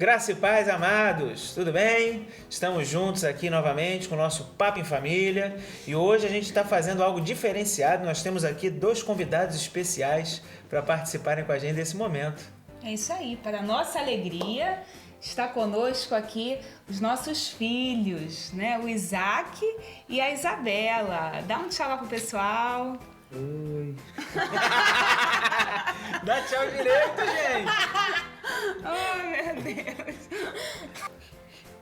Graça e paz, amados, tudo bem? Estamos juntos aqui novamente com o nosso Papo em Família e hoje a gente está fazendo algo diferenciado. Nós temos aqui 2 convidados especiais para participarem com a gente desse momento. É isso aí, para nossa alegria, está conosco aqui os nossos filhos, né? O Isaac e a Isabela. Dá um tchau lá pro pessoal. Oi. Dá tchau direito, gente! Oh, meu Deus!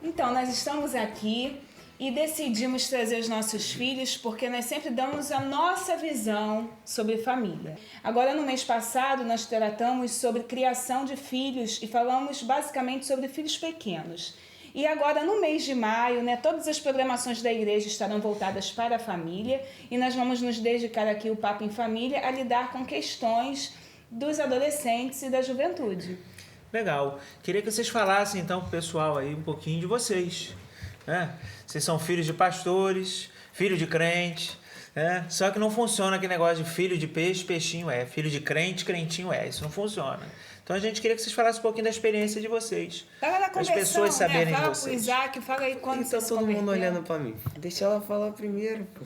Então, nós estamos aqui e decidimos trazer os nossos filhos porque nós sempre damos a nossa visão sobre família. Agora, no mês passado, nós tratamos sobre criação de filhos e falamos basicamente sobre filhos pequenos. E agora, no mês de maio, né, todas as programações da igreja estarão voltadas para a família e nós vamos nos dedicar aqui, o Papo em Família, a lidar com questões dos adolescentes e da juventude. Legal. Queria que vocês falassem então pro pessoal aí um pouquinho de vocês, né? Vocês são filhos de pastores, filho de crente, né? Só que não funciona aquele negócio de filho de peixe, peixinho é, filho de crente, crentinho é. Isso não funciona. Então a gente queria que vocês falassem um pouquinho da experiência de vocês. Fala da As conversão, pessoas saberem né? de Fala pro vocês. Isaac, fala aí quando E você tá se todo mundo converteu. olhando pra mim. Deixa ela falar primeiro, pô.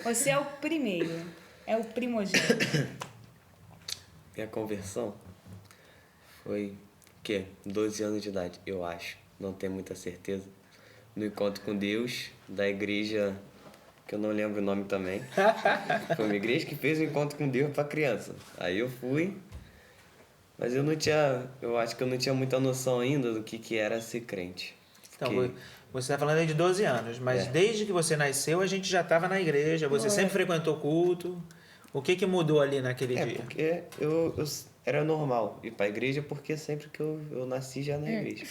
Você é o primeiro, é o primogênito. Minha conversão foi, o quê? 12 anos de idade, eu acho. Não tenho muita certeza. No encontro com Deus, da igreja, que eu não lembro o nome também. Foi uma igreja que fez o encontro com Deus pra criança. Aí eu fui, mas eu acho que eu não tinha muita noção ainda do que era ser crente. Então, Porque- você está falando aí de 12 anos, mas É. desde que você nasceu a gente já estava na igreja, você sempre frequentou culto. O que mudou ali naquele dia? Porque eu era normal ir pra igreja porque sempre que eu nasci já na igreja.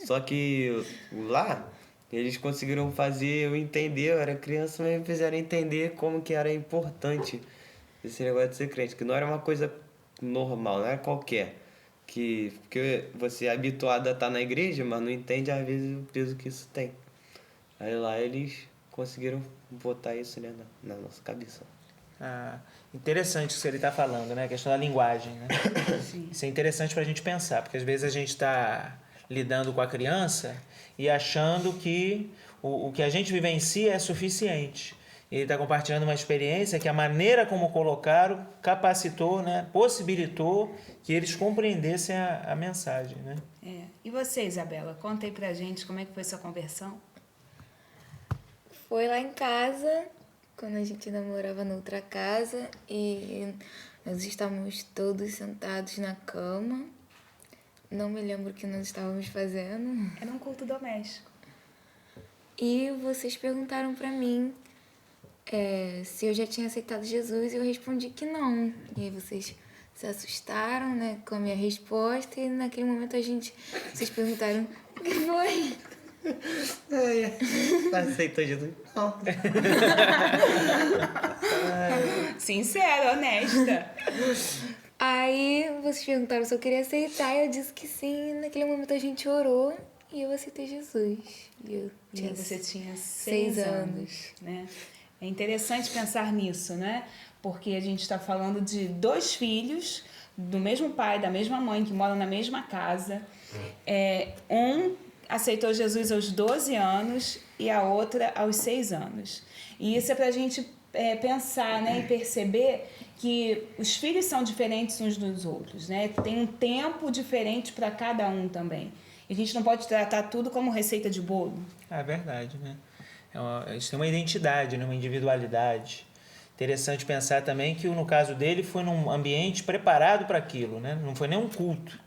Só que lá, eles conseguiram fazer eu entender, eu era criança, mas me fizeram entender como que era importante esse negócio de ser crente, que não era uma coisa normal, não era qualquer. Porque você é habituado a estar na igreja, mas não entende às vezes o peso que isso tem. Aí lá eles conseguiram botar isso, né, na nossa cabeça. Ah, interessante isso que ele está falando, né? A questão da linguagem, né? Sim. Isso é interessante para a gente pensar, porque às vezes a gente está lidando com a criança e achando que o que a gente vivencia é suficiente. Ele está compartilhando uma experiência que a maneira como colocaram capacitou, né? Possibilitou que eles compreendessem a mensagem, né? É. E você, Isabela, conta aí pra gente como é que foi sua conversão. Foi lá em casa, quando a gente ainda morava noutra casa, e nós estávamos todos sentados na cama. Não me lembro o que nós estávamos fazendo. Era um culto doméstico. E vocês perguntaram pra mim se eu já tinha aceitado Jesus, e eu respondi que não. E aí vocês se assustaram, né, com a minha resposta, e naquele momento vocês perguntaram o que foi. Aceitou Jesus? Não. Sincera, honesta. Aí vocês perguntaram se eu queria aceitar, e eu disse que sim. Naquele momento a gente orou e eu aceitei Jesus. E eu E tinha aí você tinha 6 6 anos, né? É interessante pensar nisso, né? Porque a gente está falando de 2 filhos do mesmo pai, da mesma mãe, que moram na mesma casa. Um aceitou Jesus aos 12 anos e a outra aos 6 anos. E isso é para a gente pensar, né, e perceber que os filhos são diferentes uns dos outros, né? Tem um tempo diferente para cada um também. E a gente não pode tratar tudo como receita de bolo. É verdade, né? Eles têm uma identidade, né? Uma individualidade. Interessante pensar também que no caso dele foi num ambiente preparado para aquilo, né? Não foi nem um culto,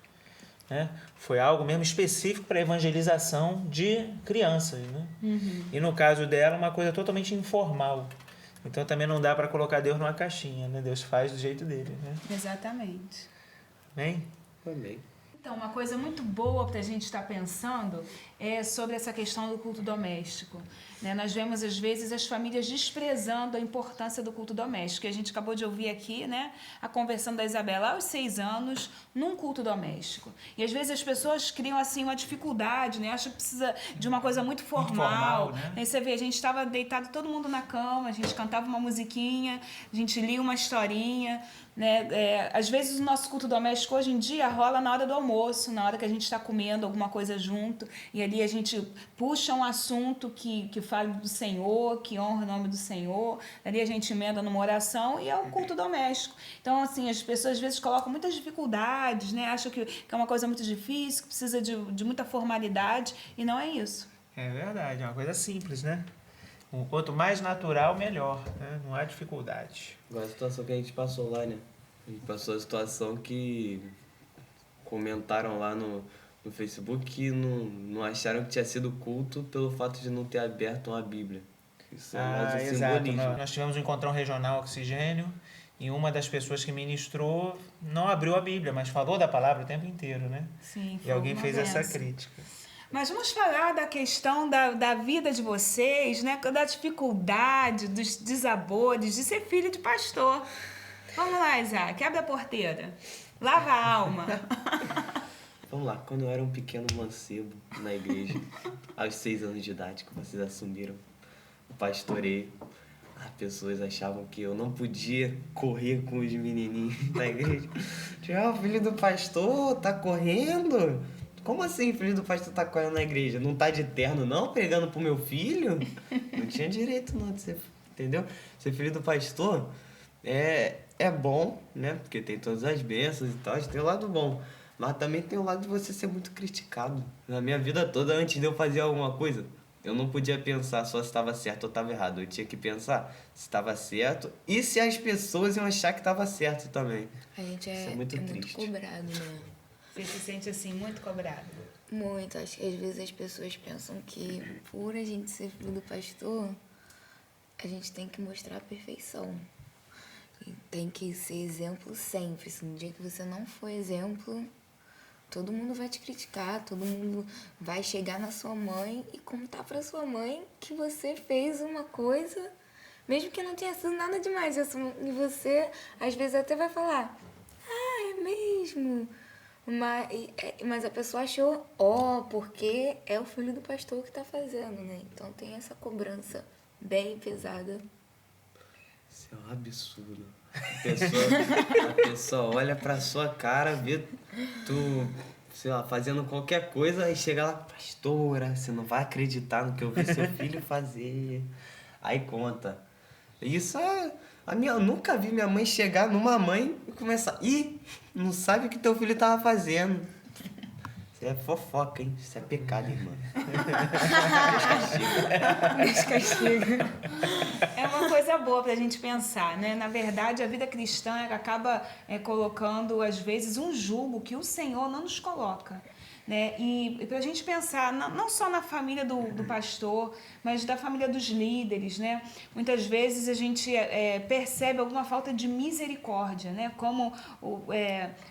né? Foi algo mesmo específico para evangelização de crianças, né? Uhum. E no caso dela, uma coisa totalmente informal. Então também não dá para colocar Deus numa caixinha, né? Deus faz do jeito dele, né? Exatamente. Amém? Amém. Então, uma coisa muito boa para a gente estar pensando é sobre essa questão do culto doméstico. né? Nós vemos, às vezes, as famílias desprezando a importância do culto doméstico. E a gente acabou de ouvir aqui, né, a conversão da Isabela aos 6 anos, num culto doméstico. E, às vezes, as pessoas criam, assim, uma dificuldade, né? Acham que precisa de uma coisa muito formal. né? Aí você vê, a gente estava deitado todo mundo na cama, a gente cantava uma musiquinha, a gente lia uma historinha, né? Às vezes o nosso culto doméstico hoje em dia rola na hora do almoço, na hora que a gente está comendo alguma coisa junto, e ali a gente puxa um assunto que fale do Senhor, que honra o nome do Senhor, ali a gente emenda numa oração e é um culto doméstico. Então, assim, as pessoas às vezes colocam muitas dificuldades, né? Acham que é uma coisa muito difícil, que precisa de muita formalidade, e não é isso. É verdade, é uma coisa simples, né? Quanto mais natural, melhor, né? Não há dificuldade. Igual a situação que a gente passou lá, né? A gente passou a situação que comentaram lá no Facebook que não acharam que tinha sido culto pelo fato de não ter aberto uma Bíblia. Isso é mais um exato. simbolismo. Nós tivemos um encontrão regional Oxigênio e uma das pessoas que ministrou não abriu a Bíblia, mas falou da palavra o tempo inteiro, né? Sim, E alguém uma fez essa benção. crítica. Mas vamos falar da questão da vida de vocês, né? Da dificuldade, dos desabores, de ser filho de pastor. Vamos lá, Isaac, abre a porteira. Lava a alma. Vamos lá, quando eu era um pequeno mancebo na igreja, aos 6 anos de idade, que vocês assumiram, eu pastorei. As pessoas achavam que eu não podia correr com os menininhos da igreja. O filho do pastor tá correndo? Como assim, filho do pastor tá correndo na igreja? Não tá de terno, não? Pregando pro meu filho? Não tinha direito, não, de ser, entendeu? Ser filho do pastor é bom, né? Porque tem todas as bênçãos e tal, tem o lado bom. Mas também tem o lado de você ser muito criticado. Na minha vida toda, antes de eu fazer alguma coisa, eu não podia pensar só se estava certo ou estava errado. Eu tinha que pensar se estava certo e se as pessoas iam achar que estava certo também. A gente Isso é muito triste. cobrado, né? Você se sente assim, muito cobrado? Muito. Acho que às vezes as pessoas pensam que por a gente ser filho do pastor, a gente tem que mostrar a perfeição. E tem que ser exemplo sempre. Se no dia que você não for exemplo, todo mundo vai te criticar, todo mundo vai chegar na sua mãe e contar pra sua mãe que você fez uma coisa, mesmo que não tenha sido nada demais. E você, às vezes, até vai falar, é mesmo? Mas a pessoa achou, porque é o filho do pastor que tá fazendo, né? Então tem essa cobrança bem pesada. Isso é um absurdo. A pessoa olha pra sua cara, vê tu, sei lá, fazendo qualquer coisa e chega lá, pastora, você não vai acreditar no que eu vi seu filho fazer. Aí conta. Isso eu nunca vi minha mãe chegar numa mãe e começar, não sabe o que teu filho tava fazendo. Isso é fofoca, hein? Isso é pecado, irmã. Deus castiga. É uma coisa boa pra gente pensar, né? Na verdade, a vida cristã acaba colocando, às vezes, um jugo que o Senhor não nos coloca. Né? E para a gente pensar não só na família do pastor, mas da família dos líderes, né? Muitas vezes a gente percebe alguma falta de misericórdia, né? Como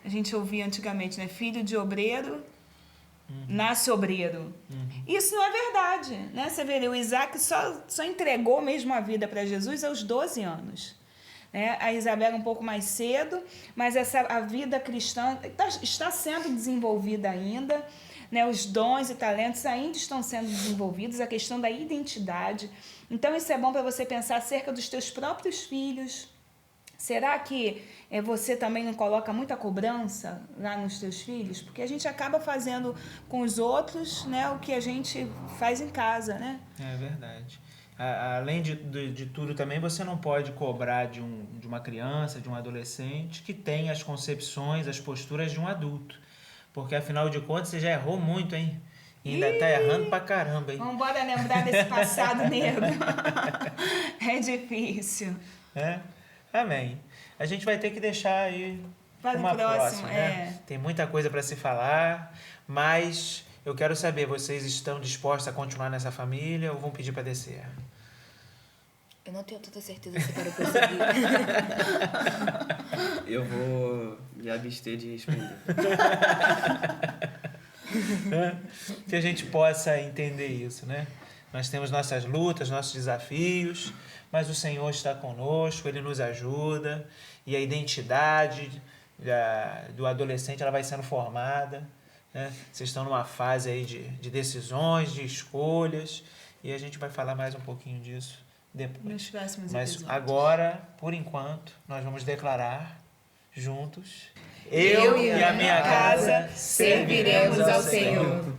a gente ouvia antigamente, né? Filho de obreiro nasce obreiro. Isso não é verdade, né? Você vê, o Isaac só entregou mesmo a vida para Jesus aos 12 anos. Né? A Isabela um pouco mais cedo, mas a vida cristã está sendo desenvolvida ainda, né? Os dons e talentos ainda estão sendo desenvolvidos, a questão da identidade. Então isso é bom para você pensar acerca dos teus próprios filhos. Será que você também não coloca muita cobrança lá nos teus filhos? Porque a gente acaba fazendo com os outros, né, o que a gente faz em casa, né? É verdade. Além de tudo também, você não pode cobrar de uma criança, de um adolescente que tem as concepções, as posturas de um adulto. Porque, afinal de contas, você já errou muito, hein? E ainda tá errando pra caramba, hein? Vamos embora lembrar desse passado negro. É difícil. Amém. A gente vai ter que deixar aí para uma o próximo, né? Tem muita coisa para se falar, mas eu quero saber, vocês estão dispostos a continuar nessa família ou vão pedir para descer? Eu não tenho tanta certeza se eu quero prosseguir. Eu vou me abster de responder. Que a gente possa entender isso, né? Nós temos nossas lutas, nossos desafios, mas o Senhor está conosco, Ele nos ajuda, e a identidade do adolescente ela vai sendo formada, né? Vocês estão numa fase aí de decisões, de escolhas, e a gente vai falar mais um pouquinho disso depois. Nos próximos Mas episódios. agora, por enquanto, nós vamos declarar juntos: eu e a minha casa serviremos ao Senhor.